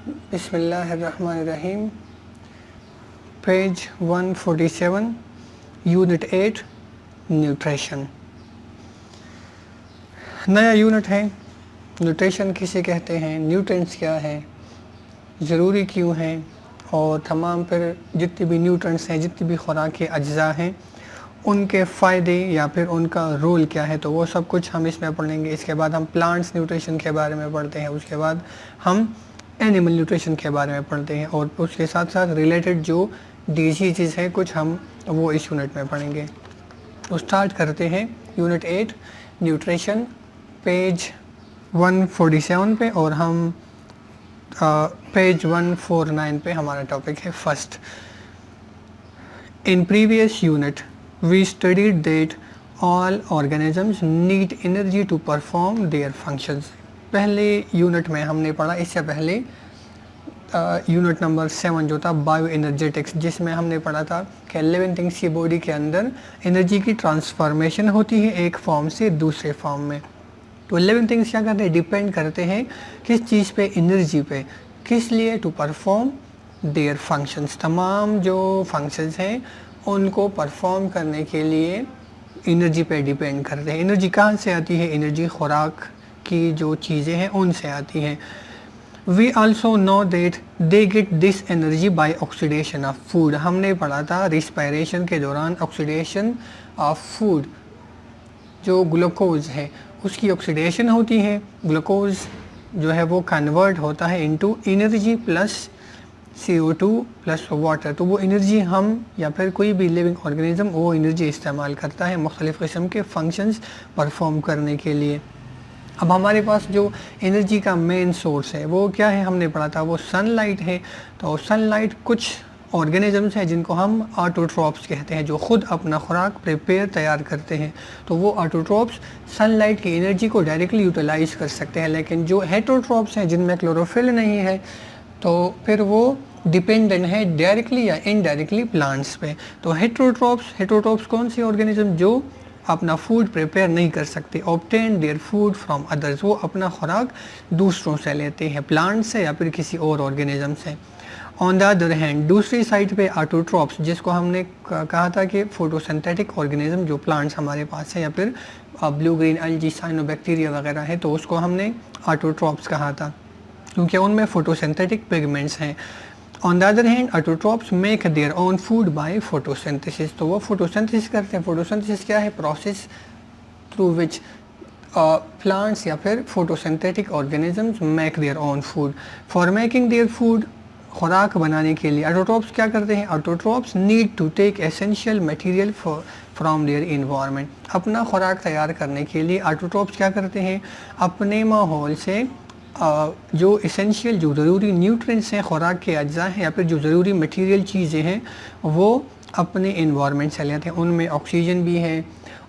बिस्मिल्लाहिर्रहमानिर्रहीम। Page 147, unit 8, nutrition. नया unit है। न्यूट्रिशन किसे कहते हैं, न्यूट्रिएंट्स क्या है, ज़रूरी क्यों हैं, और तमाम फिर जितने भी न्यूट्रिएंट्स हैं, जितनी भी खुराक के अज्जा हैं, उनके फ़ायदे या फिर उनका रोल क्या है, तो वो सब कुछ हम इसमें पढ़ लेंगे। इसके बाद हम प्लांट्स न्यूट्रिशन के बारे में पढ़ते हैं, उसके बाद हम एनिमल न्यूट्रिशन के बारे में पढ़ते हैं, और उसके साथ साथ रिलेटेड जो डिजीज़ है कुछ हम वो इस यूनिट में पढ़ेंगे। तो स्टार्ट करते हैं यूनिट 8 न्यूट्रिशन, पेज 147 पे, और हम पेज 149 पे हमारा टॉपिक है first. In previous unit we studied that all organisms need energy to perform their functions। पहले यूनिट में हमने पढ़ा, इससे पहले यूनिट नंबर 7 जो था बायो एनर्जेटिक्स, जिसमें हमने पढ़ा था कि लिविंग थिंग्स की बॉडी के अंदर एनर्जी की ट्रांसफॉर्मेशन होती है एक फॉर्म से दूसरे फॉर्म में। तो लिविंग थिंग्स क्या करते हैं, डिपेंड करते हैं किस चीज़ पे, एनर्जी पे, किस लिए, टू परफॉर्म देयर फंक्शंस। तमाम जो फंक्शंस हैं उनको परफॉर्म करने के लिए एनर्जी पे डिपेंड करते हैं। एनर्जी कहाँ से आती है, एनर्जी खुराक की जो चीज़ें हैं उनसे आती हैं। We also know that they get this energy by oxidation of food. हमने पढ़ा था रिस्पायरेशन के दौरान ऑक्सीडेशन ऑफ फूड, जो ग्लूकोज है उसकी ऑक्सीडेशन होती है। ग्लूकोज जो है वो कन्वर्ट होता है into energy plus CO2 plus water. तो वो एनर्जी हम या फिर कोई भी लिविंग ऑर्गेनिज्म वो एनर्जी इस्तेमाल करता है मुख्तलिफ़ किस्म के फंक्शंस परफॉर्म करने के लिए। अब हमारे पास जो एनर्जी का मेन सोर्स है वो क्या है, हमने पढ़ा था वो सनलाइट है। तो सनलाइट कुछ ऑर्गेनिजम्स हैं जिनको हम ऑटोट्रॉप्स कहते हैं, जो ख़ुद अपना खुराक प्रिपेयर तैयार करते हैं। तो वो ऑटोट्रॉप्स सनलाइट की एनर्जी को डायरेक्टली यूटिलाइज़ कर सकते हैं। लेकिन जो हेटरोट्रॉप्स हैं जिनमें क्लोरोफिल नहीं है, तो फिर वो डिपेंडेंट है डायरेक्टली या इनडायरेक्टली प्लांट्स पे। तो हेटरोट्रॉप्स कौन से ऑर्गेनिज्म जो अपना फूड प्रिपेयर नहीं कर सकते, obtain their food from others, वो अपना खुराक दूसरों से लेते हैं, प्लांट से या फिर किसी और ऑर्गेनिज्म से। ऑन द अदर हैंड दूसरी साइड पे ऑटोट्रॉप्स, जिसको हमने कहा था कि फोटोसिंथेटिक ऑर्गेनिज्म जो प्लांट्स हमारे पास है या फिर ब्लू ग्रीन एल्गी, साइनोबैक्टीरिया वगैरह है, तो उसको हमने ऑटोट्रॉप्स कहा था क्योंकि उनमें फोटोसिंथेटिक पिगमेंट्स हैं। On the other hand autotrophs make their own food by photosynthesis. तो वो फोटोसिंथेसिस करते हैं। फोटोसिंथेसिस क्या है, प्रोसेस थ्रू विच प्लांट्स या फिर photosynthetic organisms make their own food. For making their food, खुराक बनाने के लिए ऑटोट्रॉप्स क्या करते हैं, autotrophs need to take essential material from their environment. अपना खुराक तैयार करने के लिए ऑटोट्रॉप्स क्या करते हैं, अपने माहौल से जो इसेंशियल, जो ज़रूरी न्यूट्रिएंट्स हैं, खुराक के अज्जा हैं या फिर जो ज़रूरी मटेरियल चीज़ें हैं, वो अपने इन्वायरमेंट से लेते हैं। उनमें ऑक्सीजन भी है,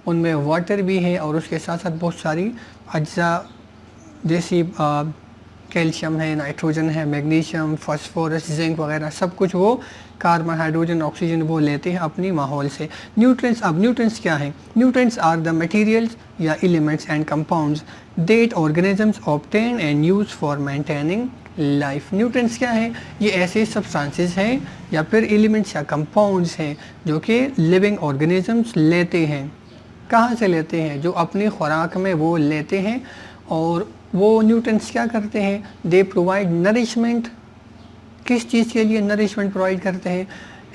उनमें वाटर भी है, और उसके साथ साथ बहुत सारी अज्जा जैसी कैल्शियम है, नाइट्रोजन है, मैग्नीशियम, फास्फोरस, जिंक वगैरह सब कुछ वो कार्बन, हाइड्रोजन, ऑक्सीजन वो लेते हैं अपनी माहौल से। न्यूट्रिएंट्स, अब न्यूट्रिएंट्स क्या हैं, न्यूट्रिएंट्स आर द मटेरियल्स या elements and compounds that organisms obtain and use for maintaining life. Nutrients क्या है, ये ऐसे सब्सटेंसेस हैं या फिर एलिमेंट्स या कंपाउंड्स हैं जो कि लिविंग ऑर्गेनिजम्स लेते हैं। कहाँ से लेते हैं, जो अपनी खुराक में वो लेते हैं। और वो न्यूट्रिएंट्स क्या करते हैं, दे प्रोवाइड नरिशमेंट, किस चीज़ के लिए नरिशमेंट प्रोवाइड करते हैं,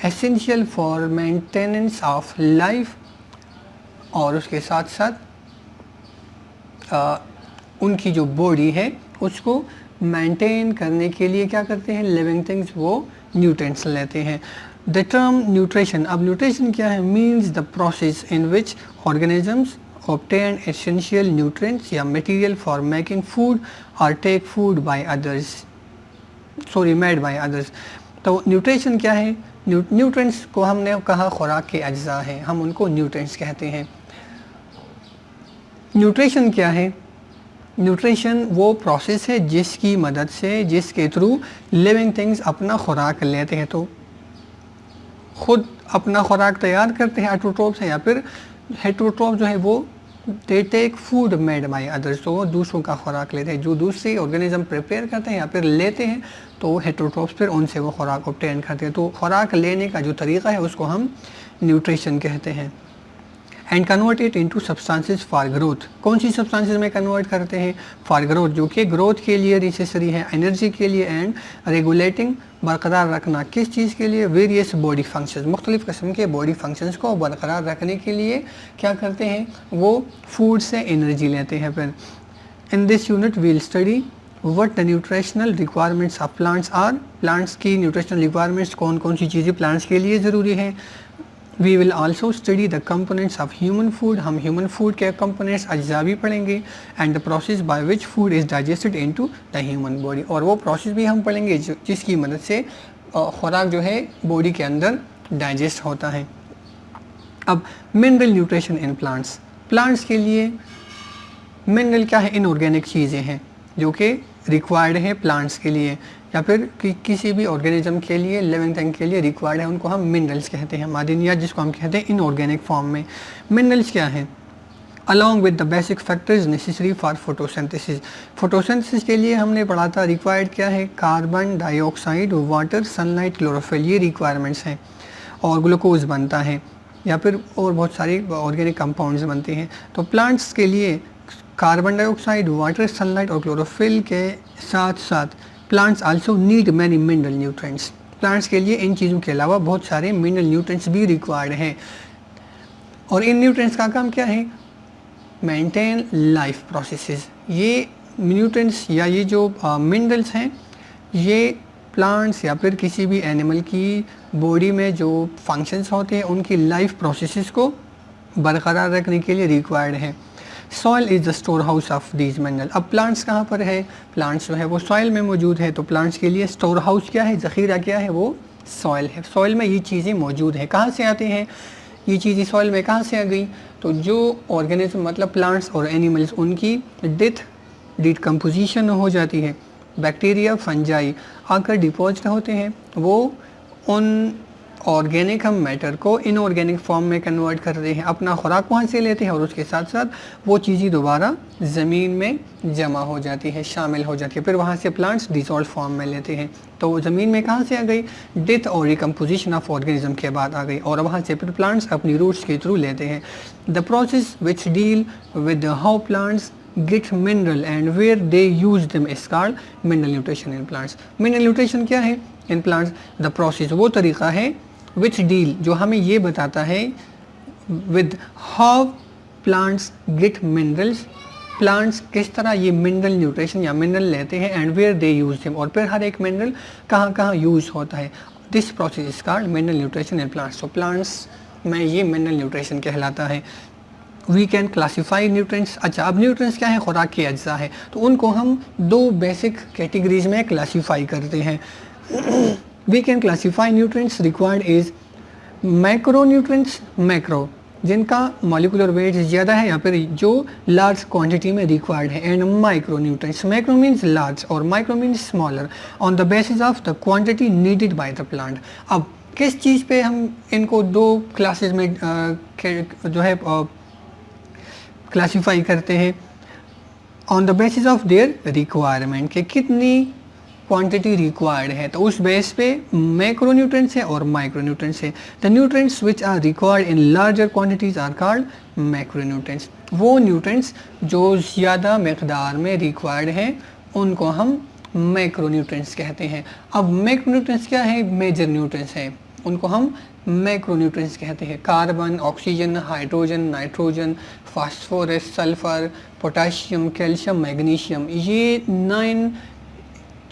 essential for maintenance of life. और उसके साथ साथ उनकी जो बॉडी है उसको मेंटेन करने के लिए क्या करते हैं, लिविंग थिंग्स वो न्यूट्रिएंट्स लेते हैं। द टर्म न्यूट्रिशन, अब न्यूट्रिशन क्या है, means the process in which organisms obtain essential nutrients या material for making food or take food by others, made by others। तो न्यूट्रिशन क्या है, न्यूट्रिएंट्स को हमने कहा खुराक के अज्जा हैं, हम उनको न्यूट्रिएंट्स कहते हैं। न्यूट्रिशन क्या है, न्यूट्रिशन वो प्रोसेस है जिसकी मदद से, जिसके थ्रू लिविंग थिंग्स अपना खुराक लेते हैं। तो खुद अपना खुराक तैयार करते हैं ऑटोट्रॉप्स हैं, या फिर हेटरोट्रॉप्स जो है वो they take food made by others, तो वो दूसरों का खुराक लेते हैं, जो दूसरे ऑर्गेनिज्म प्रिपेयर करते हैं या फिर लेते हैं तो हेटरोट्रॉप्स फिर उनसे वो खुराक ऑब्टेन करते हैं। तो खुराक लेने का जो तरीका है उसको हम न्यूट्रिशन कहते हैं। And convert it into substances for growth, कौन सी सब्सटेंसेस में कन्वर्ट करते हैं? फॉर ग्रोथ, जो कि ग्रोथ के लिए नेसेसरी है, एनर्जी के लिए, एंड रेगुलेटिंग, बरकरार रखना, किस चीज़ के लिए? वेरियस बॉडी फंक्शंस, मुख्तलिफ किस्म के बॉडी फंक्शंस को बरकरार रखने के लिए क्या करते हैं? वो फूड से एनर्जी लेते हैं। फिर in this unit we'll study what the nutritional requirements of plants are, plants की न्यूट्रिशनल रिक्वायरमेंट्स कौन कौन सी चीज़ें प्लांट्स के लिए ज़रूरी है। We will also study the components of human food, हम ह्यूमन फूड के कंपोनेंट्स अज्जा भी पढ़ेंगे। And the process by which food is digested into the human body, और वो प्रोसेस भी हम पढ़ेंगे जिसकी मदद से खुराक जो है बॉडी के अंदर डाइजेस्ट होता है। अब mineral nutrition in plants, plants के लिए मिनरल क्या है? इनऑर्गेनिक चीज़ें हैं जो कि रिक्वायर्ड है प्लांट्स के लिए या फिर किसी भी ऑर्गेनिज्म के लिए, लिविंग थिंग के लिए रिक्वायर्ड है, उनको हम मिनरल्स कहते हैं, मादनियात जिसको हम कहते हैं इनऑर्गेनिक फॉर्म में। मिनरल्स क्या हैं? Along with the basic factors necessary for photosynthesis, photosynthesis के लिए हमने पढ़ा था रिक्वायर्ड क्या है? Carbon dioxide, water, sunlight, chlorophyll, ये रिक्वायरमेंट्स हैं। और ग्लूकोज बनता है या फिर और बहुत सारी ऑर्गेनिक कंपाउंड्स बनते हैं। तो प्लांट्स के लिए कार्बन डाइऑक्साइड, वाटर, सनलाइट और क्लोरोफिल के साथ साथ plants also need many mineral nutrients, plants के लिए इन चीज़ों के अलावा बहुत सारे मिनरल न्यूट्रिएंट्स भी रिक्वायर्ड हैं। और इन न्यूट्रिएंट्स का काम क्या है? मेंटेन लाइफ प्रोसेसेस, ये न्यूट्रिएंट्स या ये जो मिनरल्स हैं ये प्लांट्स या फिर किसी भी एनिमल की बॉडी में जो फंक्शंस होते हैं उनकी लाइफ प्रोसेसेस को बरकरार रखने के लिए रिक्वायर्ड है। Soil is the store house of these mineral, अब प्लांट्स कहाँ पर है? प्लांट्स जो है वो सॉइल में मौजूद है, तो प्लांट्स के लिए स्टोर हाउस क्या है? ज़ख़ीरा क्या है? वो सॉइल है। सॉइल में ये चीज़ें मौजूद हैं। कहाँ से आते हैं ये चीज़ें? सॉइल में कहाँ से आ गई? तो जो ऑर्गेनिज्म मतलब प्लांट्स और एनिमल्स, उनकी डेथ डिकम्पोजिशन हो जाती है, बैक्टीरिया, फंजाई आकर डिपॉजिट होते हैं, वो उन ऑर्गेनिक हम मैटर को इनऑर्गेनिक फॉर्म में कन्वर्ट करते हैं, अपना खुराक वहाँ से लेते हैं और उसके साथ साथ वो चीज़ें दोबारा ज़मीन में जमा हो जाती है, शामिल हो जाती है, फिर वहाँ से प्लांट्स डिसॉल्व फॉर्म में लेते हैं। तो ज़मीन में कहाँ से आ गई? डेथ और रिकम्पोजिशन ऑफ ऑर्गेनिज्म के बाद आ गई, और वहाँ से फिर प्लांट्स अपनी रूट्स के थ्रू लेते हैं। The process which deal with how plants get mineral and where they use them is called mineral nutrition in plants. mineral nutrition क्या है in plants? the process, वो तरीका है which deal, जो हमें ये बताता है with how plants get minerals, plants किस तरह ये मिनरल न्यूट्रिशन या मिनरल लेते हैं, and where they use them, और फिर हर एक मिनरल कहाँ कहाँ यूज़ होता है। This process is called mineral nutrition in plants. तो प्लांट्स में ये मिनरल न्यूट्रिशन कहलाता है। वी कैन क्लासीफाई न्यूट्रिएंट्स, अच्छा अब न्यूट्रिएंट्स क्या है? खुराक के अज्जा है, तो उनको हम दो बेसिक कैटेगरीज में क्लासीफाई करते हैं। We can classify nutrients required is macro nutrients, macro जिनका मॉलिकुलर वेट ज़्यादा है या फिर जो लार्ज क्वांटिटी में रिक्वायर्ड है, and micro nutrients, macro means large और micro means smaller, on the basis of the quantity needed by the plant. अब किस चीज़ पे हम इनको दो क्लासेस में जो है क्लासीफाई करते हैं? On the basis of their requirement, के कितनी क्वांटिटी रिक्वायर्ड है, तो उस बेस पे मैक्रो न्यूट्रिएंट्स है और माइक्रो न्यूट्रिएंट्स है। The nutrients which are required in larger quantities are called macro nutrients. वो न्यूट्रिएंट्स जो ज़्यादा मकदार में रिक्वायर्ड हैं उनको हम मैक्रो न्यूट्रिएंट्स कहते हैं। अब मैक्रो न्यूट्रिएंट्स क्या है? मेजर न्यूट्रिएंट्स है, उनको हम मैक्रो न्यूट्रिएंट्स कहते हैं। Carbon, oxygen, hydrogen, nitrogen, phosphorus, sulphur, potassium, calcium, magnesium, ये 9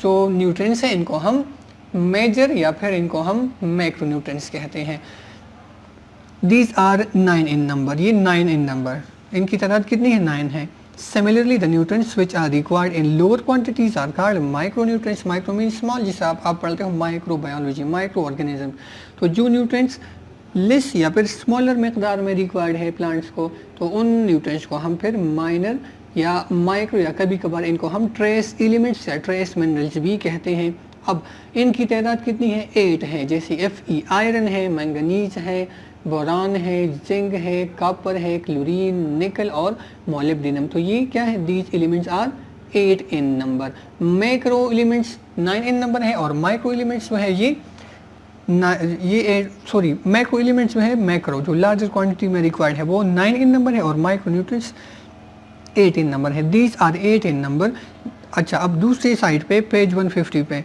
जो न्यूट्रिएंट्स हैं इनको हम मेजर या फिर इनको हम मैक्रो न्यूट्रिएंट्स कहते हैं। दीज आर 9 इन नंबर, ये 9 इन नंबर, इनकी तादाद कितनी है? 9 है। Similarly the nutrients which are required in lower quantities are called micro nutrients. Micro mean small, जिसे आप पढ़ते हो माइक्रो बायोलॉजी, माइक्रो ऑर्गेनिज्म। तो जो न्यूट्रिएंट्स लेस या फिर स्मॉलर मकदार में रिक्वायर्ड है प्लांट्स को, तो उन न्यूट्रिएंट्स को हम फिर माइनर या माइक्रो या कभी कभार इनको हम ट्रेस एलिमेंट्स या ट्रेस मिनरल्स भी कहते हैं। अब इनकी तादाद कितनी है? 8 है, जैसे Fe आयरन है, मैंगनीज है, बोरान है, जिंक है, कॉपर है, क्लोरीन, निकल और मोलिब्डेनम। तो ये क्या है, these elements are 8 in number. Macro elements 9 in number है और माइक्रो एलिमेंट्स जो है ये मैक्रो एलिमेंट्स में है, मैक्रो जो लार्जर क्वांटिटी में रिक्वायर्ड है वो 9 इन नंबर है और माइक्रो न्यूट्रिएंट्स 8 इन नंबर है। These are 8 in number. अच्छा, अब दूसरी साइड पे पेज 150 पे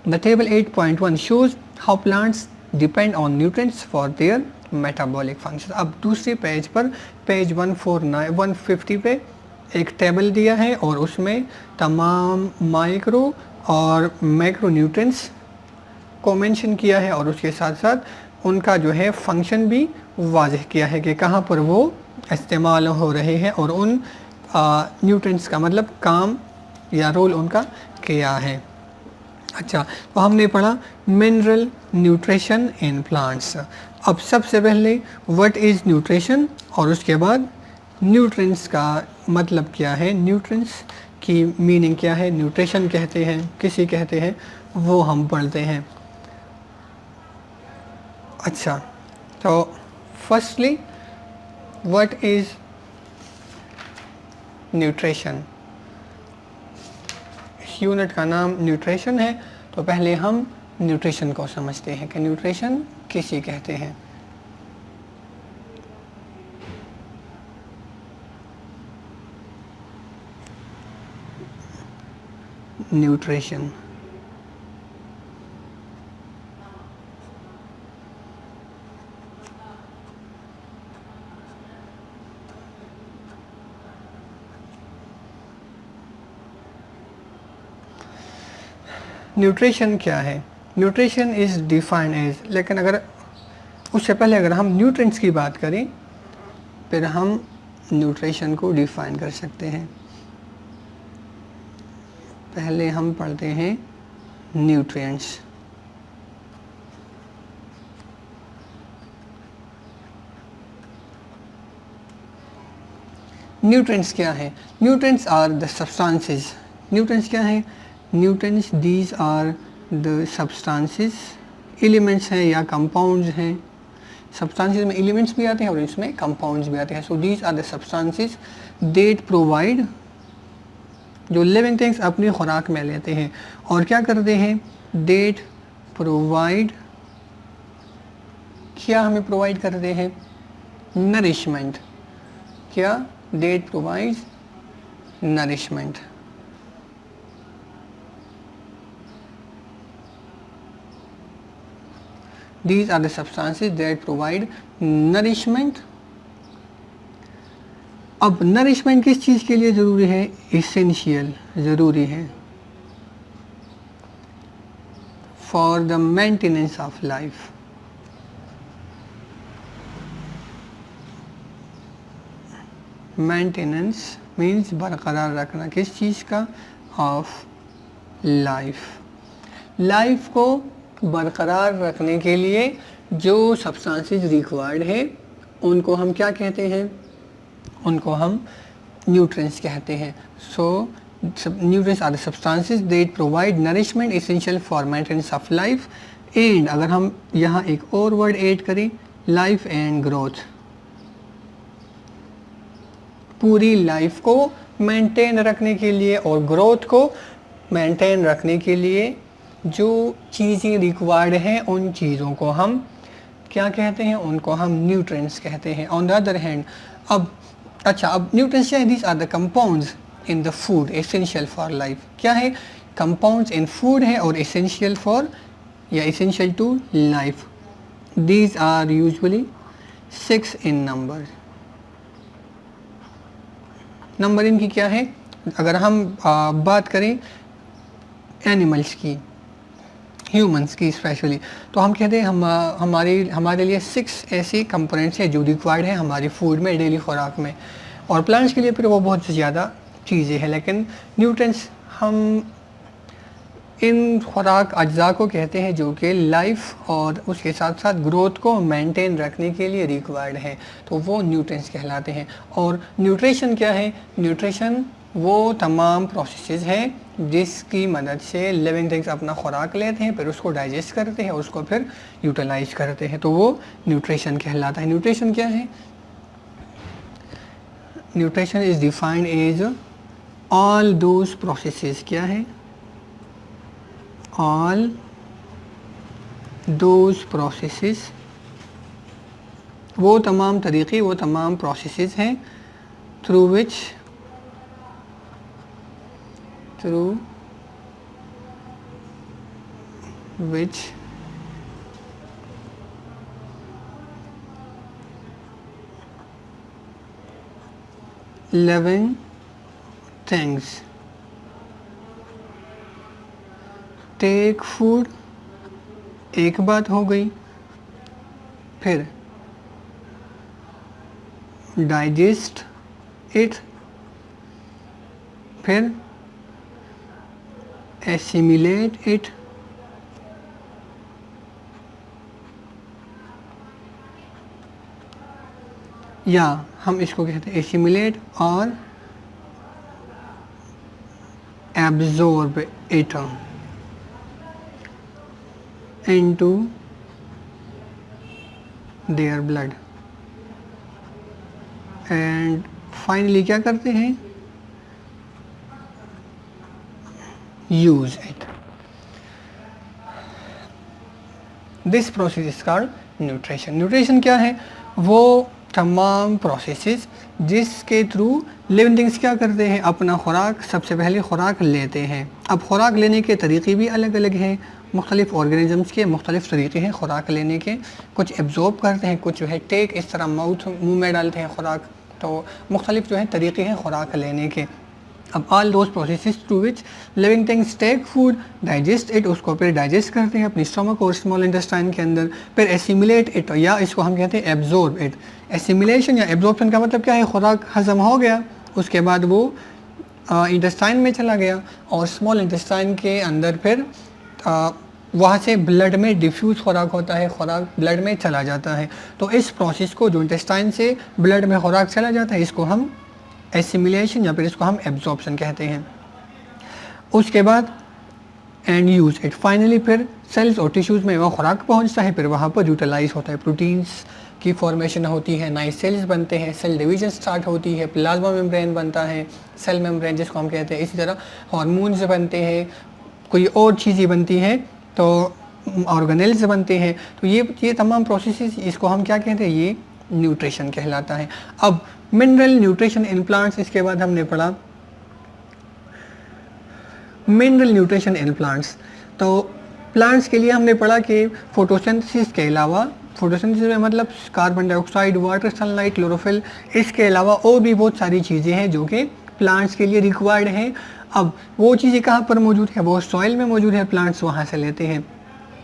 the table 8.1 shows how plants depend on nutrients for their metabolic function. अब दूसरे पेज पर पेज 150 पे एक टेबल दिया है और उसमें तमाम माइक्रो और मैक्रो न्यूट्रिएंट्स को मेंशन किया है और उसके साथ साथ उनका जो है फंक्शन भी वाज़ेह किया है कि कहाँ पर वो इस्तेमाल हो रहे हैं और उन न्यूट्रिएंट्स का मतलब काम या रोल उनका क्या है। अच्छा, तो हमने पढ़ा मिनरल न्यूट्रिशन इन प्लांट्स। अब सबसे पहले व्हाट इज़ न्यूट्रिशन और उसके बाद न्यूट्रिएंट्स का मतलब क्या है, न्यूट्रिएंट्स की मीनिंग क्या है, न्यूट्रिशन कहते हैं किसी कहते हैं, वो हम पढ़ते हैं। अच्छा, तो firstly what is nutrition. Unit का नाम न्यूट्रिशन है, तो पहले हम न्यूट्रिशन को समझते हैं कि न्यूट्रिशन किसे कहते हैं। न्यूट्रिशन न्यूट्रिशन क्या है, न्यूट्रिशन इज़ डिफाइंड एज, लेकिन अगर उससे पहले अगर हम न्यूट्रिएंट्स की बात करें फिर हम न्यूट्रिशन को डिफाइन कर सकते हैं। पहले हम पढ़ते हैं न्यूट्रिएंट्स। न्यूट्रिएंट्स क्या है, nutrients are the substances. Nutrients क्या है, nutrients these are the substances, elements हैं या कंपाउंड्स हैं। सब्सटेंसेस में एलिमेंट्स भी आते हैं और इसमें कंपाउंड्स भी आते हैं। So these are the substances that provide, जो लिविंग थिंग्स अपनी खुराक में लेते हैं और क्या करते हैं, दैट प्रोवाइड, क्या हमें प्रोवाइड करते हैं, नरिशमेंट। क्या, that provides nourishment. These are the substances that provide nourishment। अब नरिशमेंट किस चीज़ के लिए ज़रूरी है, इसेंशियल ज़रूरी है for the maintenance of life. Maintenance means बरकरार रखना, किस चीज़ का, ऑफ लाइफ। लाइफ को बरकरार रखने के लिए जो सब्सटेंसेस रिक्वायर्ड है उनको हम क्या कहते हैं, उनको हम न्यूट्रिएंट्स कहते हैं। So nutrients are the substances that provide nourishment essential for maintenance of life and, अगर हम यहाँ एक और वर्ड ऐड करें, लाइफ एंड ग्रोथ। पूरी लाइफ को मेंटेन रखने के लिए और ग्रोथ को मेंटेन रखने के लिए जो चीज़ें रिक्वायर्ड हैं उन चीज़ों को हम क्या कहते हैं, उनको हम न्यूट्रिएंट्स कहते हैं। ऑन द अदर हैंड अब न्यूट्रिएंट्स क्या है, these are the compounds in the food essential for life. क्या है, कंपाउंड्स इन फूड है और एसेंशियल फॉर या essential to life. These are usually 6 in number. Number इनकी क्या है, अगर हम बात करें एनिमल्स की, ह्यूमंस की स्पेशली, तो हम कहते हैं हमारे लिए 6 ऐसे कंपोनेंट्स हैं जो रिक्वायर्ड है हमारी फूड में, डेली खुराक में। और प्लांट्स के लिए फिर वो बहुत ज़्यादा चीज़ें हैं, लेकिन न्यूट्रिएंट्स हम इन खुराक अज्जा को कहते हैं जो कि लाइफ और उसके साथ साथ ग्रोथ को मेंटेन रखने के लिए रिक्वायर्ड है, तो वो न्यूट्रिएंट्स कहलाते हैं। और न्यूट्रिशन क्या है, न्यूट्रिशन वो तमाम प्रोसेसेस हैं जिसकी मदद से लिविंग थिंग्स अपना खुराक लेते हैं, फिर उसको डाइजेस्ट करते हैं, उसको फिर यूटिलाइज करते हैं, तो वो न्यूट्रिशन कहलाता है। न्यूट्रिशन क्या है? Nutrition is defined as all those processes, क्या है? ऑल दोज प्रोसेसेस, वो तमाम तरीक़े, वो तमाम प्रोसेसेस हैं through which living things take food, एक बात हो गई, फिर डाइजेस्ट इट, फिर एसिमिलेट इट, या हम इसको कहते हैं एसिमिलेट और absorb it into their blood, and finally क्या करते हैं? Use it. This process is called nutrition. Nutrition क्या है? वो तमाम प्रोसेसेस जिसके थ्रू लिविंग थिंग्स क्या करते हैं? अपना खुराक, सबसे पहले खुराक लेते हैं। अब खुराक लेने के तरीक़े भी अलग अलग हैं, मुख्तलिफ़ ऑर्गेनिज़म्स के मुख्तलिफ़ तरीक़े हैं खुराक लेने के। कुछ एब्जॉर्ब करते हैं, कुछ जो है टेक, इस तरह मुंह में डालते हैं खुराक, तो मुख्तलिफ़ जो है तरीक़े हैं खुराक लेने के। अब all those processes through which living things take food, digest it, उसको फिर डाइजेस्ट करते हैं अपनी स्टमक और स्मॉल इंटेस्टाइन के अंदर, फिर एसिमिलेट इट, या इसको हम कहते हैं एब्जॉर्ब इट। एसिमिलेशन या एब्जॉर्प्शन का मतलब क्या है? खुराक हज़म हो गया, उसके बाद वो इंटेस्टाइन में चला गया और स्मॉल इंटेस्टाइन के अंदर फिर वहाँ से ब्लड में डिफ्यूज़ खुराक होता है, खुराक ब्लड में चला जाता है। तो इस प्रोसेस को, जो इंटेस्टाइन से ब्लड में खुराक चला जाता है, इसको हम एसिमिलेशन या फिर इसको हम एब्जॉर्प्शन कहते हैं। उसके बाद एंड यूज़ इट, फाइनली फिर सेल्स और टिश्यूज़ में वो खुराक पहुंचता है, फिर वहाँ पर यूटिलाइज होता है, प्रोटीन्स की फॉर्मेशन होती है, नए सेल्स बनते हैं, सेल डिवीजन स्टार्ट होती है, प्लाज्मा मेम्ब्रेन बनता है, सेल मेम्ब्रेन जिसको हम कहते हैं। इसी तरह हार्मोन्स बनते हैं, कोई और चीज़ें बनती हैं, तो ऑर्गेनेल्स बनते हैं। तो ये तमाम प्रोसेसेस, इसको हम क्या कहते हैं? ये न्यूट्रिशन कहलाता है। अब मिनरल न्यूट्रिशन इन प्लांट्स, इसके बाद हमने पढ़ा मिनरल न्यूट्रिशन इन प्लांट्स। तो प्लांट्स के लिए हमने पढ़ा कि फोटोसिंथेसिस के अलावा, फोटोसिंथेसिस में मतलब carbon dioxide, water, sunlight, chlorophyll, इसके अलावा और भी बहुत सारी चीज़ें हैं जो कि प्लांट्स के लिए रिक्वायर्ड हैं। अब वो चीज़ें कहाँ पर मौजूद है? वो सॉइल में मौजूद है, प्लांट्स वहाँ से लेते हैं।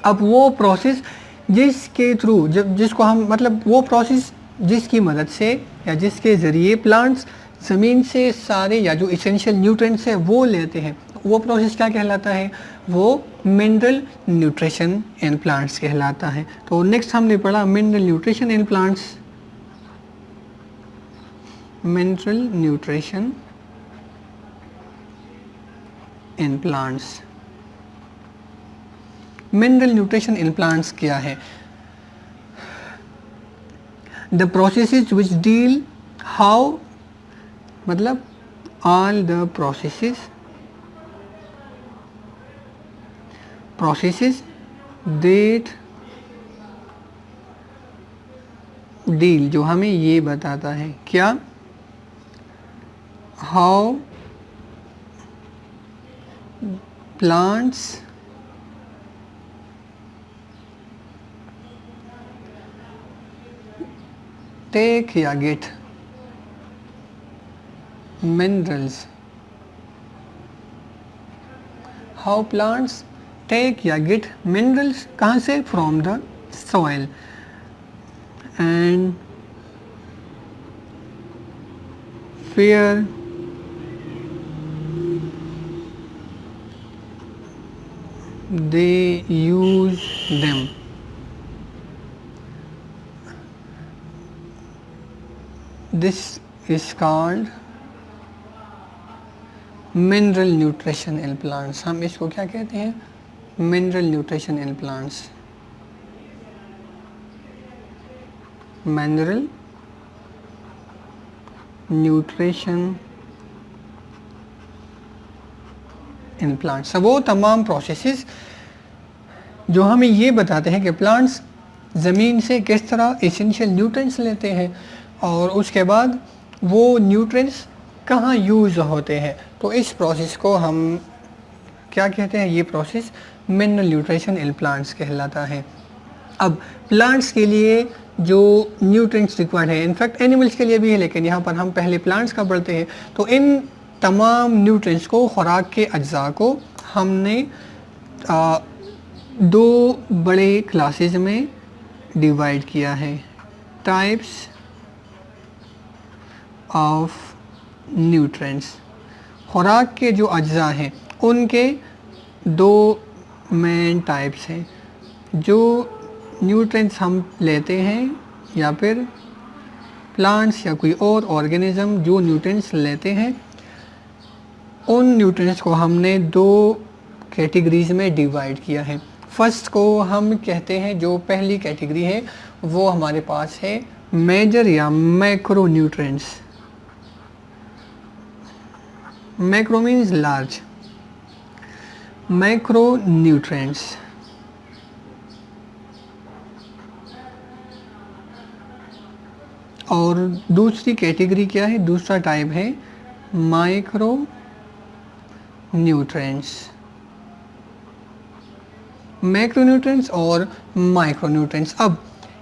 अब वो प्रोसेस जिसके थ्रू, जब जिसको हम मतलब वो प्रोसेस जिसकी मदद से या जिसके ज़रिए प्लांट्स ज़मीन से सारे या जो इसेंशियल न्यूट्रिएंट्स है वो लेते हैं, वो प्रोसेस क्या कहलाता है? वो मिनरल न्यूट्रिशन इन प्लांट्स कहलाता है। तो नेक्स्ट हमने पढ़ा mineral nutrition in plants. Mineral nutrition in plants, mineral nutrition in plants क्या है? The processes which deal, how मतलब all the processes that deal, जो हमें ये बताता है क्या? हाउ प्लांट्स टेक या get minerals, how plants take या गेट मिनरल्स, कहाँ से? From the soil, and where they use them. This is called mineral nutrition in plants, हम इसको क्या कहते हैं? Mineral nutrition in plants, mineral nutrition in plants. वो तमाम प्रोसेसेस जो हमें ये बताते हैं कि प्लांट्स ज़मीन से किस तरह एसेंशियल न्यूट्रिएंट्स लेते हैं और उसके बाद वो न्यूट्रिएंट्स कहाँ यूज़ होते हैं। तो इस प्रोसेस को हम क्या कहते हैं? ये process mineral nutrition in plants कहलाता है। अब प्लांट्स के लिए जो न्यूट्रिएंट्स रिक्वायर्ड है, इनफैक्ट एनिमल्स के लिए भी है, लेकिन यहाँ पर हम पहले प्लांट्स का पढ़ते हैं। तो इन तमाम न्यूट्रिएंट्स को, खुराक के अज्जा को हमने दो बड़े क्लासेस में डिवाइड किया है, टाइप्स ऑफ न्यूट्रिएंट्स। खुराक के जो अज्जा हैं उनके दो मेन टाइप्स हैं। जो न्यूट्रिएंट्स हम लेते हैं या फिर प्लांट्स या कोई और ऑर्गेनिज्म जो न्यूट्रिएंट्स लेते हैं, उन न्यूट्रिएंट्स को हमने दो कैटेगरीज में डिवाइड किया है। फर्स्ट को हम कहते हैं, जो पहली कैटेगरी है वो हमारे पास है मेजर या macro nutrients. Macro means large, macro nutrients. और दूसरी कैटेगरी क्या है? दूसरा टाइप है माइक्रो न्यूट्रिएंट्स। मैक्रोन्यूट्रिएंट्स और माइक्रोन्यूट्रिएंट्स। अब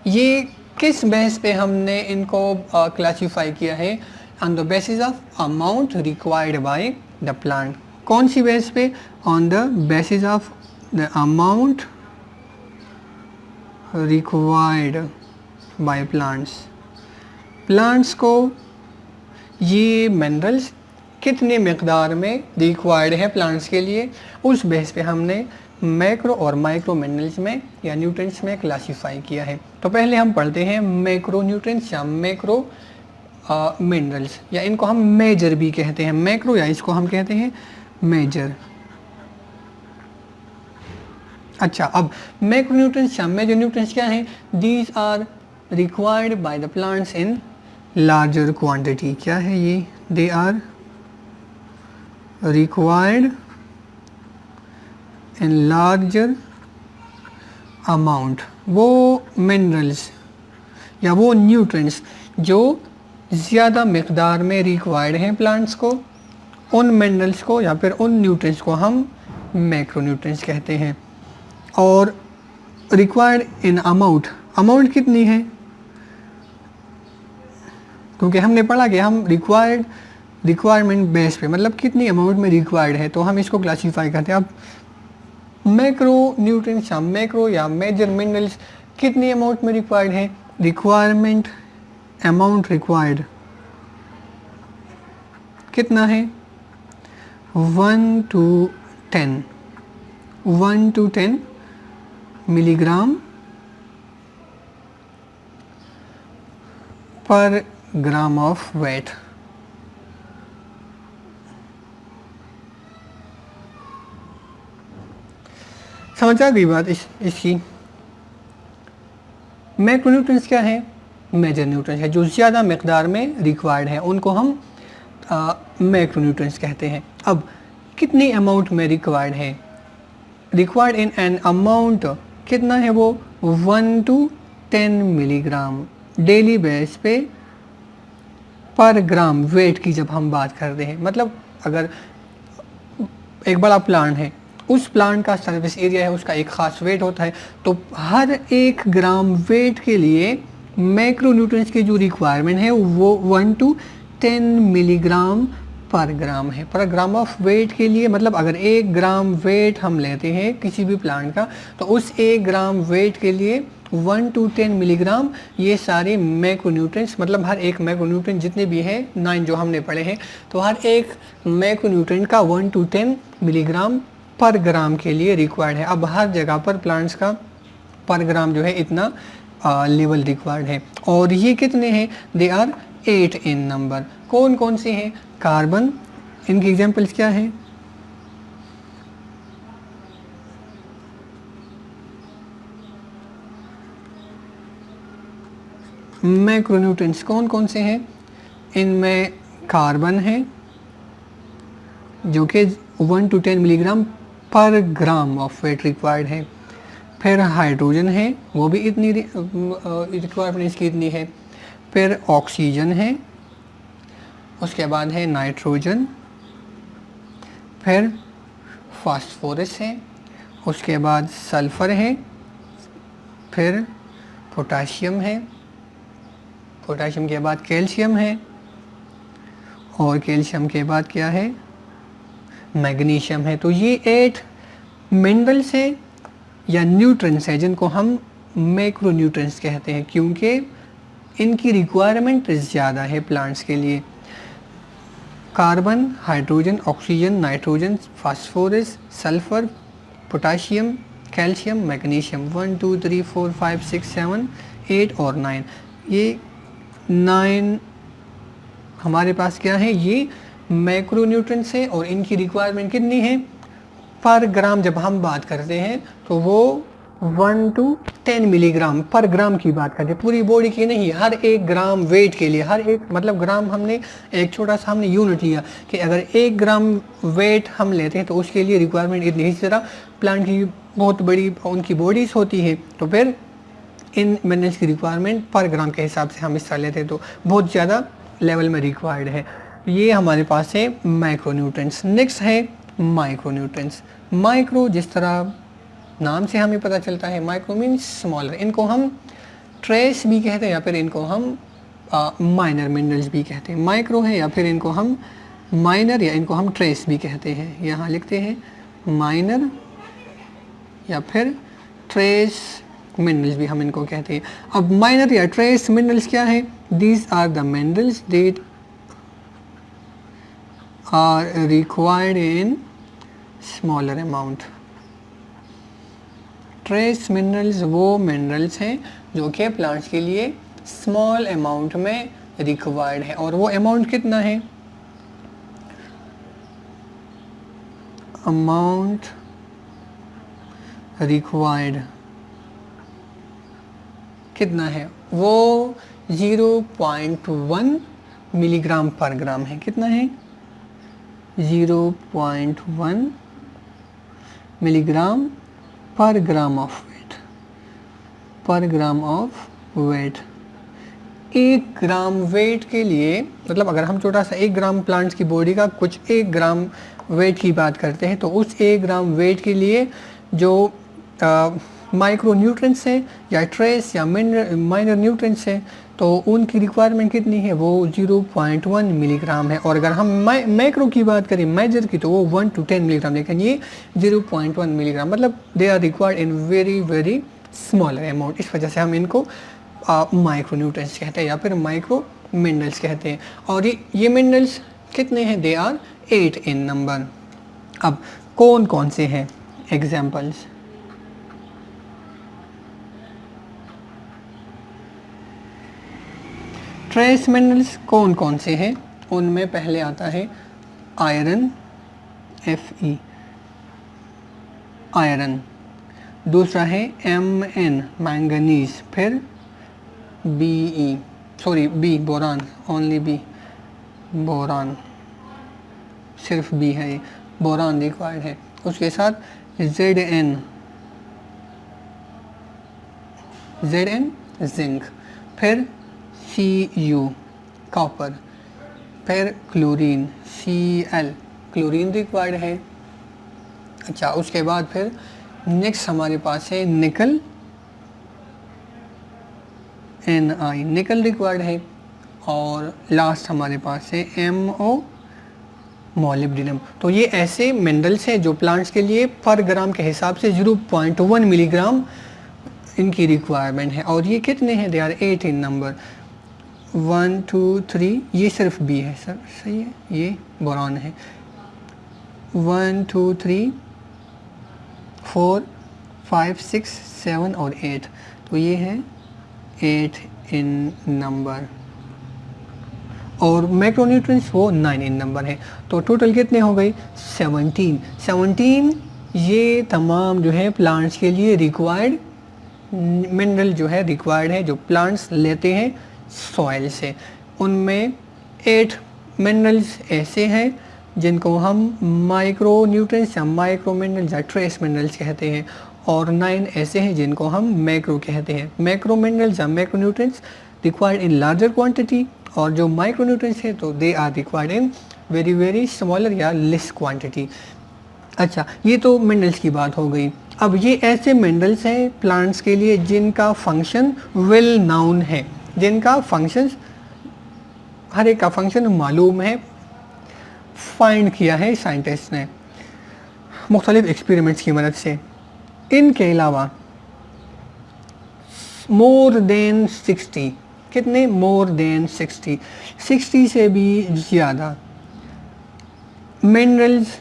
ये किस बेस पे हमने इनको क्लासिफाई किया है? On the basis of amount required by the plant. कौन सी बेस पे? On the basis of the amount required by plants. Plants को ये मिनरल्स कितने मिकदार में रिक्वायर्ड है प्लांट्स के लिए, उस बेस पे हमने मैक्रो और माइक्रो मिनरल्स में या न्यूट्रिएंट्स में क्लासिफाई किया है। तो पहले हम पढ़ते हैं मैक्रो न्यूट्रिएंट्स या मैक्रो मिनरल्स, या इनको हम मेजर भी कहते हैं। मैक्रो या इसको हम कहते हैं मेजर। अच्छा, अब मैक्रो न्यूट्रिएंट्स या मेजर न्यूट्रिएंट्स क्या हैं? These are required by the plants in larger quantity. क्या है ये? They are required in larger amount. वो मिनरल्स या वो न्यूट्रिएंट्स जो ज़्यादा मिकदार में रिक्वायर्ड हैं प्लांट्स को, उन मिनरल्स को या फिर उन न्यूट्रिएंट्स को हम मैक्रो न्यूट्रिएंट्स कहते हैं। और रिक्वायर्ड इन अमाउंट, अमाउंट कितनी है? क्योंकि हमने पढ़ा कि हम रिक्वायरमेंट बेस पे, मतलब कितनी अमाउंट में रिक्वायर्ड है, तो हम इसको क्लासीफाई करते हैं। अब मैक्रो न्यूट्रिएंट्स या मैक्रो या मेजर मिनरल्स कितनी अमाउंट में रिक्वायर्ड है? रिक्वायरमेंट अमाउंट रिक्वायर्ड कितना है? 1 to 10 मिलीग्राम पर ग्राम ऑफ वेट। समझ आ गई बात इसकी? मैक्रोन्यूट्रिएंट्स क्या है? मेजर न्यूट्रिएंट्स है, जो ज़्यादा मिकदार में रिक्वायर्ड है, उनको हम मैक्रोन्यूट्रिएंट्स कहते हैं। अब कितनी अमाउंट में रिक्वायर्ड है? रिक्वायर्ड इन एन अमाउंट कितना है वो? 1 to 10 मिलीग्राम डेली बेस पे पर ग्राम वेट की जब हम बात करते हैं। मतलब अगर एक बड़ा प्लांट है, उस प्लांट का सर्विस एरिया है, उसका एक ख़ास वेट होता है, तो हर 1 ग्राम वेट के लिए मैक्रोन्यूट्रिएंट्स की जो रिक्वायरमेंट है वो 1 to 10 मिलीग्राम पर ग्राम है। पर ग्राम ऑफ वेट के लिए, मतलब अगर 1 ग्राम वेट हम लेते हैं किसी भी प्लांट का, तो उस 1 ग्राम वेट के लिए 1 to 10 मिलीग्राम ये सारे मैक्रोन्यूट्रिएंट्स, मतलब हर एक मैक्रोन्यूट्रिएंट जितने भी हैं 9 जो हमने पढ़े हैं, तो हर एक मैक्रोन्यूट्रिएंट का 1 to 10 मिलीग्राम पर ग्राम के लिए रिक्वायर्ड है। अब हर जगह पर प्लांट्स का पर ग्राम जो है इतना लेवल रिक्वायर्ड है। और ये कितने हैं? They are 8 in number. कौन कौन से हैं? कार्बन, इनकी एग्जांपल्स क्या हैं? मैक्रोन्यूट्रिएंट्स कौन कौन से हैं? इनमें कार्बन है जो कि 1 to 10 मिलीग्राम पर ग्राम ऑफ वेट रिक्वायर्ड है। फिर हाइड्रोजन है, वो भी इतनी रिक्वायरमेंट इसकी इतनी है। फिर ऑक्सीजन है, उसके बाद है नाइट्रोजन, फिर फास्फोरस है, उसके बाद सल्फ़र है, फिर पोटाशियम है, पोटाशियम के बाद कैल्शियम है, और कैल्शियम के बाद क्या है? मैग्नीशियम है। तो ये 8 मिनरल्स हैं या न्यूट्रिएंट्स हैं जिनको हम मैक्रोन्यूट्रिएंट्स कहते हैं, क्योंकि इनकी रिक्वायरमेंट ज़्यादा है प्लांट्स के लिए। Carbon, hydrogen, oxygen, nitrogen, phosphorus, sulphur, potassium, calcium, magnesium, 1 2 3 4 5 6 7 8 और 9। ये 9 हमारे पास क्या है? ये मैक्रोन्यूट्रिएंट्स है और इनकी रिक्वायरमेंट कितनी है पर ग्राम? जब हम बात करते हैं तो वो 1 to 10 मिलीग्राम पर ग्राम की बात करते हैं, पूरी बॉडी की नहीं। हर एक ग्राम वेट के लिए, हर एक मतलब ग्राम हमने एक छोटा सा हमने यूनिट लिया कि अगर 1 ग्राम वेट हम लेते हैं तो उसके लिए रिक्वायरमेंट इतनी। इसी तरह प्लांट की बहुत बड़ी उनकी बॉडीज़ होती है, तो फिर इन मिनरल्स की रिक्वायरमेंट पर ग्राम के हिसाब से हम हिस्सा लेते हैं, तो बहुत ज़्यादा लेवल में रिक्वायर्ड है। ये हमारे पास है माइक्रोन्यूट्रिएंट्स। नेक्स्ट है माइक्रोन्यूट्रिएंट्स। माइक्रो, जिस तरह नाम से हमें पता चलता है, माइक्रो मीन्स स्मॉलर। इनको हम ट्रेस भी कहते हैं या फिर इनको हम माइनर मिनरल्स भी कहते हैं। माइक्रो है या फिर इनको हम माइनर या इनको हम ट्रेस भी कहते हैं। यहाँ लिखते हैं माइनर या फिर ट्रेस मिनरल्स भी हम इनको कहते हैं। अब माइनर या ट्रेस मिनरल्स क्या है? These are the minerals that are required in smaller amount. Trace minerals वो मिनरल्स हैं जो कि प्लांट्स के लिए स्मॉल अमाउंट में रिक्वायर्ड है। और वो अमाउंट कितना है? अमाउंट रिक्वायर्ड कितना है? वो 0.1 मिलीग्राम पर ग्राम है। कितना है? 0.1 मिलीग्राम पर gram of weight, per gram of weight. 1 gram weight के लिए, मतलब अगर हम छोटा सा 1 ग्राम प्लांट्स की बॉडी का कुछ 1 ग्राम वेट की बात करते हैं, तो उस 1 ग्राम वेट के लिए जो माइक्रो न्यूट्रिएंट्स हैं या ट्रेस या माइनर न्यूट्रिएंट्स हैं, तो उनकी रिक्वायरमेंट कितनी है? वो 0.1 मिलीग्राम है। और अगर हम मैक्रो की बात करें, मेजर की, तो वो 1 to 10 मिलीग्राम, लेकिन ये 0.1 मिलीग्राम, मतलब they are required in very very smaller amount. इस वजह से हम इनको माइक्रो न्यूट्रिएंट्स कहते हैं या फिर माइक्रो मिनरल्स कहते हैं। और ये मिनरल्स कितने हैं? They are 8 in number. अब कौन कौन से हैं एग्जाम्पल्स? ट्रेस मिनरल्स कौन कौन से हैं? उनमें पहले आता है आयरन, Fe, आयरन। दूसरा है Mn, मैंगनीज। फिर Be, boron, only B, boron, सिर्फ बी है ये, बोरान रिक्वायर्ड है। उसके साथ Zn, जिंक। फिर Cu, कॉपर। फिर क्लोरीन, Cl, क्लोरीन रिक्वायर्ड है। अच्छा, उसके बाद फिर नेक्स्ट हमारे पास है निकल, Ni, निकल रिक्वायर्ड है। और लास्ट हमारे पास है MO, मोलिब्डेनम। तो ये ऐसे मिनरल्स हैं जो प्लांट्स के लिए पर ग्राम के हिसाब से 0.1 मिलीग्राम इनकी रिक्वायरमेंट है। और ये कितने हैं? They are 8 in number. 1 2 3, ये सिर्फ बी है सर, सही है, ये बोरान है। 1 2 3 4 5 6 7 और 8, तो ये है 8 इन नंबर। और मैक्रोन्यूट्रिएंट्स वो 9 इन नंबर है। तो टोटल कितने हो गए? 17 ये तमाम जो है प्लांट्स के लिए रिक्वायर्ड मिनरल जो है रिक्वायर्ड है जो प्लांट्स लेते हैं सॉइल से। उनमें 8 मिनरल्स ऐसे हैं जिनको हम माइक्रो न्यूट्रिएंट्स या माइक्रो मिनरल्स या ट्रेस मिनरल्स कहते हैं, और 9 ऐसे हैं जिनको हम मैक्रो कहते हैं। मैक्रो मिनरल्स या macro nutrients required in larger quantity, और जो माइक्रो न्यूट्रिएंट्स हैं तो they are required in very very smaller या लेस क्वांटिटी। अच्छा, ये तो मिनरल्स की बात हो गई। अब ये ऐसे मिनरल्स हैं प्लांट्स के लिए जिनका फंक्शन वेल नाउन है, जिनका फंक्शंस हर एक का फंक्शन मालूम है, फाइंड किया है साइंटिस्ट ने मुख्तलिफ एक्सपेरिमेंट्स की मदद से। इनके अलावा मोर देन 60, कितने? मोर देन 60 से भी ज़्यादा मिनरल्स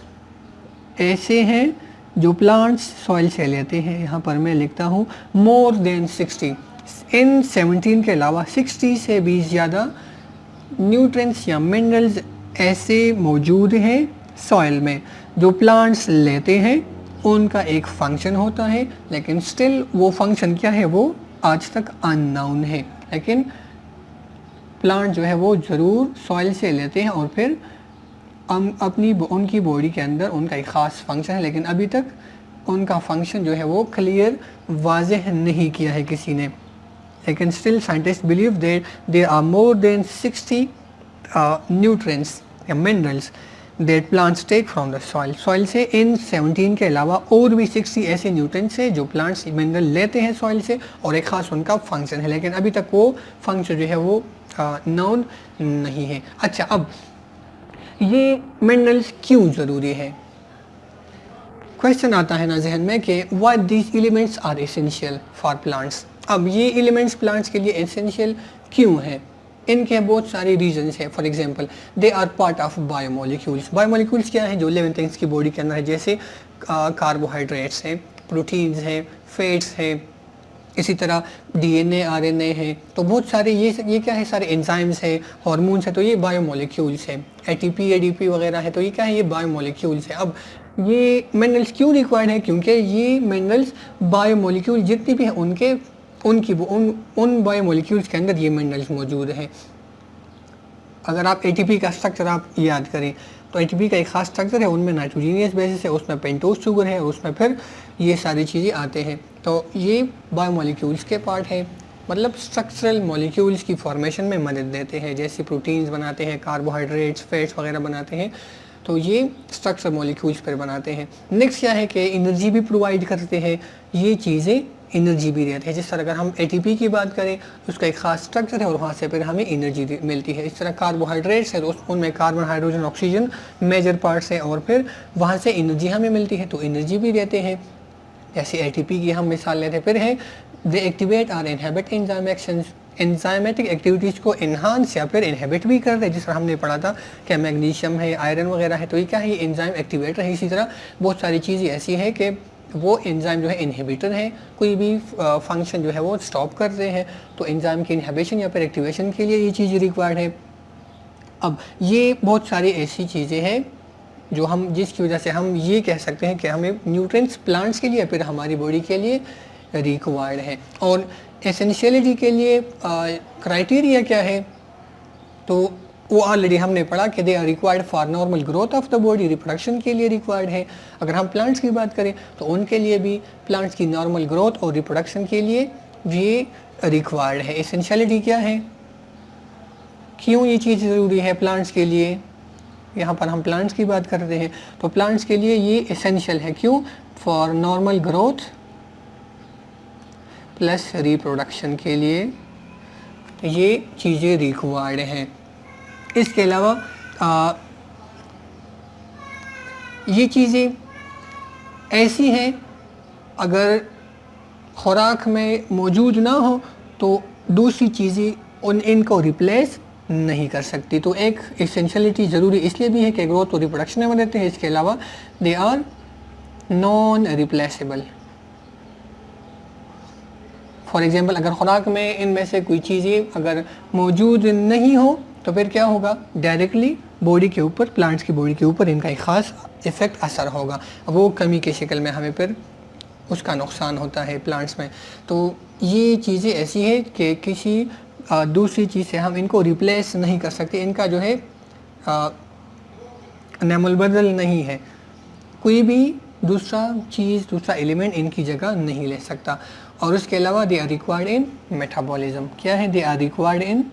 ऐसे हैं जो प्लांट्स सॉइल से लेते हैं। यहाँ पर मैं लिखता हूँ मोर देन 60। इन 17 के अलावा 60 से भी ज़्यादा न्यूट्रिएंट्स या मिनरल्स ऐसे मौजूद हैं सॉइल में जो प्लांट्स लेते हैं। उनका एक फंक्शन होता है, लेकिन स्टिल वो फंक्शन क्या है वो आज तक अननोन है, लेकिन प्लांट जो है वो ज़रूर सॉइल से लेते हैं और फिर उनकी बॉडी के अंदर उनका एक ख़ास फंक्शन है, लेकिन अभी तक उनका फंक्शन जो है वो क्लियर वाज़ेह नहीं किया है किसी ने। लेकिन still scientist believe that there are more than 60 nutrients या minerals that plants take from the soil से। इन 17 के अलावा और भी 60 ऐसे न्यूट्रिएंट्स हैं जो प्लांट्स मिनरल लेते हैं सॉइल से और एक ख़ास उनका फंक्शन है, लेकिन अभी तक वो फंक्शन जो है वो नोन नहीं है। अच्छा, अब ये मिनरल्स क्यों ज़रूरी है? क्वेश्चन आता है ना जहन में कि why these elements are essential for plants. अब ये एलिमेंट्स प्लांट्स के लिए एसेंशियल क्यों है? इनके बहुत सारे रीजंस हैं। For example they are part of biomolecules. Biomolecules क्या हैं? जो लिविंग थिंग्स की बॉडी के अंदर है, जैसे कार्बोहाइड्रेट्स हैं, प्रोटीन्स हैं, फैट्स हैं, इसी तरह डीएनए, आरएनए है। तो बहुत सारे ये क्या है? सारे एंजाइम्स है, हार्मोन्स है, तो ये बायोमोलिक्यूल्स है। एटीपी, एडीपी वगैरह है, तो ये क्या है? ये बायोमोलिक्यूल्स है। अब ये मिनरल्स क्यों रिक्वायर्ड है? क्योंकि ये मिनरल्स बायोमोलिक्यूल जितने भी हैं उन बायोमोलिक्यूल्स के अंदर ये मिनरल्स मौजूद हैं। अगर आप एटीपी का स्ट्रक्चर आप याद करें तो एटीपी का एक ख़ास स्ट्रक्चर है, उनमें नाइट्रोजीनियस बेसिस है, उसमें पेंटोज शुगर है और उसमें फिर ये सारी चीज़ें आते हैं। तो ये बायोमोलिक्यूल्स के पार्ट है, मतलब स्ट्रक्चरल मॉलिक्यूल्स की फॉर्मेशन में मदद देते हैं। जैसे प्रोटीन्स बनाते हैं, कार्बोहाइड्रेट्स, फैट्स वगैरह बनाते हैं, तो ये स्ट्रक्चर मॉलिक्यूल्स पर बनाते हैं। नेक्स्ट क्या है कि एनर्जी भी प्रोवाइड करते हैं। ये चीज़ें एनर्जी भी देते हैं। जिस तरह अगर हम एटीपी की बात करें तो उसका एक ख़ास स्ट्रक्चर है और वहाँ से फिर हमें एनर्जी मिलती है। इस तरह कार्बोहाइड्रेट्स है तो उनमें carbon, hydrogen, oxygen major parts हैं और फिर वहाँ से एनर्जी हमें मिलती है, तो एनर्जी भी देते हैं। जैसे एटीपी की हम मिसाल लेते हैं। फिर है दे एक्टिवेट और inhibit enzyme actions. Enzymatic activities को इन्हांस या फिर इनहिबिट भी करते हैं। जिस तरह हमने पढ़ा था कि मैग्नीशियम है, आयरन वगैरह है, तो ये क्या है? ये एंजाइम एक्टिवेटर है। इसी तरह बहुत सारी चीज़ें ऐसी हैं कि वो एंजाइम जो है इनहिबिटर है, कोई भी फंक्शन जो है वो स्टॉप करते हैं, तो एंजाइम की इनहिबिशन या फिर एक्टिवेशन के लिए ये चीज़ रिक्वायर्ड है। अब ये बहुत सारी ऐसी चीज़ें हैं जो हम जिसकी वजह से हम ये कह सकते हैं कि हमें न्यूट्रिएंट्स प्लांट्स के लिए फिर हमारी बॉडी के लिए रिक्वायर्ड है। और एसेंशियलिटी के लिए क्राइटेरिया क्या है? तो वो ऑलरेडी हमने पढ़ा कि they are required for normal growth of the body, reproduction के लिए रिक्वायर्ड है। अगर हम प्लांट्स की बात करें तो उनके लिए भी प्लांट्स की नॉर्मल ग्रोथ और रिप्रोडक्शन के लिए ये रिक्वायर्ड है। एसेंशियलिटी क्या है? क्यों ये चीज़ ज़रूरी है प्लांट्स के लिए? यहाँ पर हम प्लांट्स की बात करते हैं तो प्लांट्स के लिए ये एसेंशियल है। क्यों? For normal growth plus reproduction के लिए ये चीज़ें रिक्वायर्ड हैं। इसके अलावा ये चीज़ें ऐसी हैं अगर खुराक में मौजूद ना हो तो दूसरी चीज़ें इनको रिप्लेस नहीं कर सकती। तो एक एसेंशियलिटी ज़रूरी इसलिए भी है कि ग्रोथ और रिप्रोडक्शन में मदद देते हैं। इसके अलावा they are non replaceable. For example अगर खुराक में इनमें से कोई चीज़ें अगर मौजूद नहीं हो तो फिर क्या होगा, डायरेक्टली बॉडी के ऊपर, प्लांट्स की बॉडी के ऊपर इनका एक ख़ास इफ़ेक्ट असर होगा, वो कमी के शक्ल में हमें फिर उसका नुकसान होता है प्लांट्स में। तो ये चीज़ें ऐसी है कि किसी दूसरी चीज़ से हम इनको रिप्लेस नहीं कर सकते, इनका जो है नामुल बदल नहीं है, कोई भी दूसरा चीज़, दूसरा एलिमेंट इनकी जगह नहीं ले सकता। और उसके अलावा they are required in metabolism. क्या है, they are required in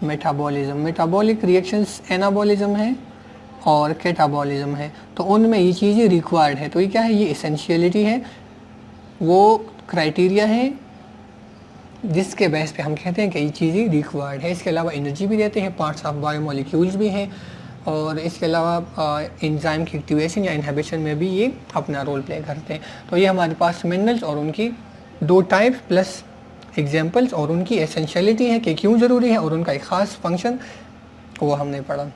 metabolism. Metabolic reactions anabolism है और कैटाबॉलिज्म है, तो उनमें ये चीज़ें रिक्वायर्ड है। तो ये क्या है, ये एसेंशियलिटी है, वो क्राइटेरिया है जिसके बेस पे हम कहते हैं कि ये चीज़ें रिक्वायर्ड है। इसके अलावा एनर्जी भी देते हैं, पार्ट्स ऑफ बायोमोलिक्यूल्स भी हैं, और इसके अलावा एंजाइम की एक्टिवेशन या इनहिबिशन में भी ये अपना रोल प्ले करते हैं। तो ये हमारे पास मिनरल्स और उनकी दो टाइप प्लस एग्जांपल्स और उनकी एसेंशियलिटी है कि क्यों ज़रूरी है, और उनका एक ख़ास फंक्शन वो हमने पढ़ा।